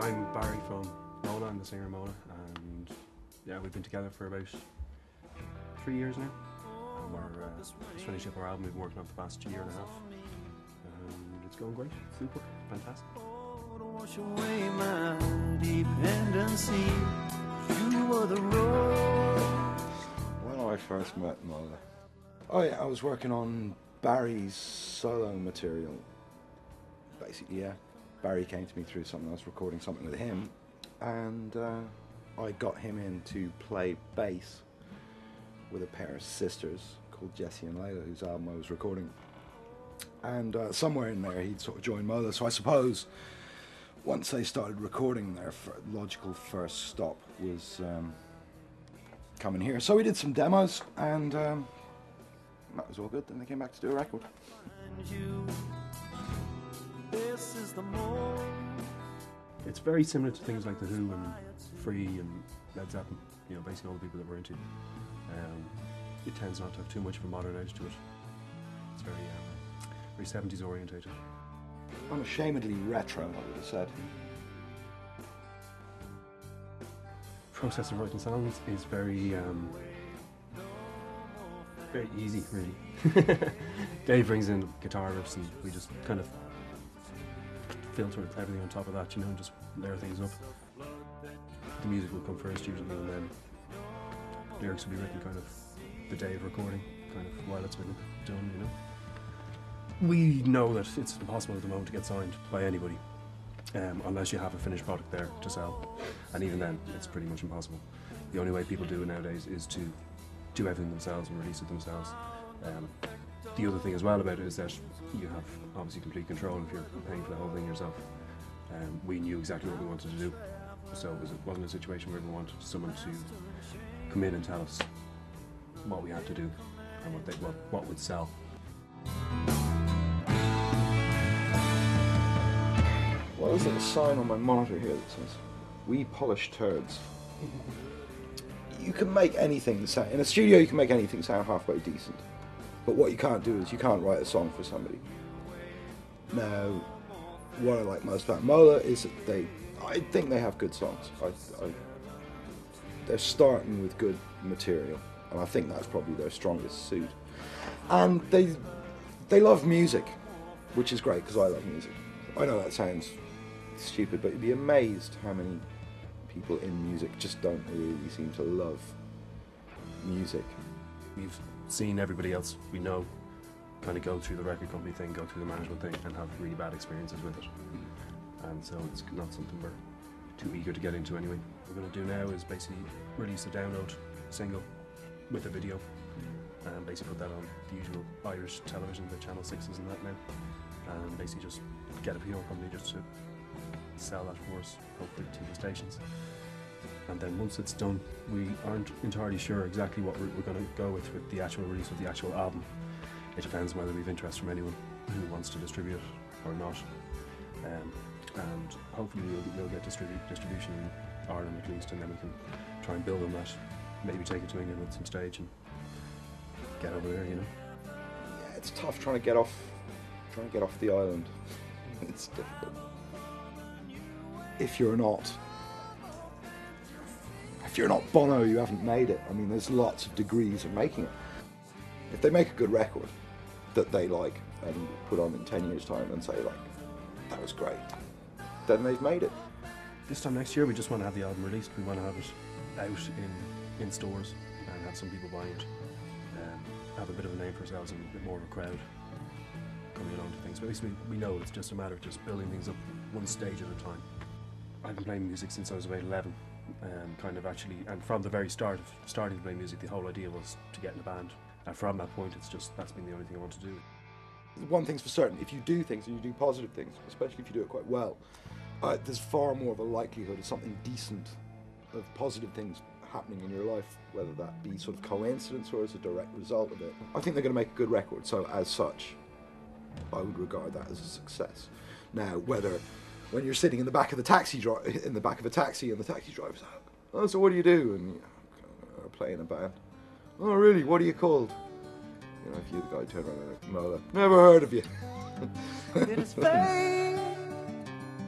I'm Barry from Mona, I'm the singer Mona, and yeah, we've been together for about 3 years now. And we're just finishing up our album we've been working on for the past year and a half. And it's going great, super, fantastic. Wash away my dependency. You were the road. When I first met Mona, oh yeah, I was working on Barry's solo material. Basically, yeah. Barry came to me through something, I was recording something with him, and I got him in to play bass with a pair of sisters called Jessie and Layla, whose album I was recording. And somewhere in there he'd sort of joined Mola, so I suppose once they started recording, their logical first stop was coming here. So we did some demos, and that was all good. Then they came back to do a record. It's very similar to things like The Who and Free and Led Zeppelin, you know, basically all the people that we're into. It tends not to have too much of a modern edge to it. It's very 70s orientated. Unashamedly retro, I would have said. Process of writing songs is very easy, really. Dave brings in guitar riffs and we just kind of filter everything on top of that, you know, and just layer things up. The music will come first usually, and then lyrics will be written kind of the day of recording, kind of while it's been done, you know. We know that it's impossible at the moment to get signed by anybody unless you have a finished product there to sell, and even then it's pretty much impossible. The only way people do it nowadays is to do everything themselves and release it themselves. The other thing as well about it is that you have obviously complete control if you're paying for the whole thing yourself. We knew exactly what we wanted to do, so it wasn't a situation where we wanted someone to come in and tell us what we had to do and what would sell. Well, there's a sign on my monitor here that says, "We polish turds." You can make anything sound, in a studio you can make anything sound halfway decent, but what you can't do is you can't write a song for somebody. Now, what I like most about Mola is that I think they have good songs. They're starting with good material, and I think that's probably their strongest suit. And they love music, which is great because I love music. I know that sounds stupid, but you'd be amazed how many people in music just don't really seem to love music. We've seen everybody else we know kind of go through the record company thing, go through the management thing, and have really bad experiences with it. And so it's not something we're too eager to get into anyway. What we're going to do now is basically release a download single with a video, and basically put that on the usual Irish television, the Channel 6s and that now, and basically just get a PR company just to sell that for us, hopefully to the stations. And then once it's done, we aren't entirely sure exactly what we're going to go with the actual release of the actual album. It depends whether we have interest from anyone who wants to distribute it or not. And hopefully we'll get distribution in Ireland at least, and then we can try and build on that. Maybe take it to England at some stage and get over there, you know. Yeah, it's tough trying to get off the island. It's difficult. If you're not Bono, you haven't made it. I mean, there's lots of degrees of making it. If they make a good record that they like and put on in 10 years' time and say, like, that was great, then they've made it. This time next year, we just want to have the album released. We want to have it out in stores and have some people buying it. Have a bit of a name for ourselves and a bit more of a crowd coming along to things. But basically, we know it's just a matter of just building things up one stage at a time. I've been playing music since I was about 11, and from the very start of starting to play music, the whole idea was to get in a band. And from that point, that's been the only thing I want to do. One thing's for certain, if you do things and you do positive things, especially if you do it quite well, there's far more of a likelihood of something decent of positive things happening in your life, whether that be sort of coincidence or as a direct result of it. I think they're going to make a good record, so as such, I would regard that as a success. Now, whether when you're sitting in the back of the taxi in the back of a taxi and the taxi driver's like, "Oh, so what do you do?" and you play in a band. "Oh, really? What are you called?" You know, if you the guy turn around and like, "Mola, never heard of you." It is fate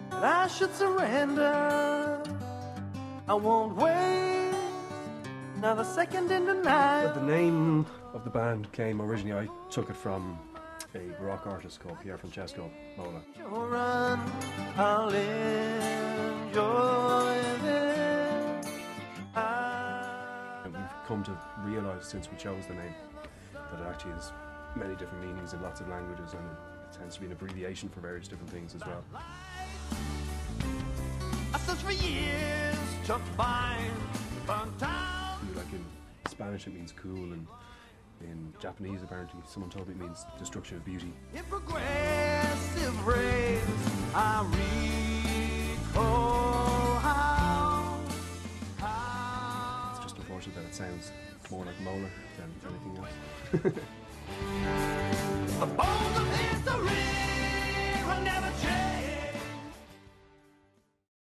that I should surrender. I won't waste another second in the night. The name of the band came originally, I took it from a rock artist called Pierre Francesco Mola. Run, I'll enjoy it. And we've come to realise since we chose the name that it actually has many different meanings in lots of languages, and it tends to be an abbreviation for various different things as well. I searched for years to find town. Like in Spanish it means cool, and in Japanese apparently someone told me it means destruction of beauty. In progressive race, I recall how It's just unfortunate that it sounds more like Molar than anything else. the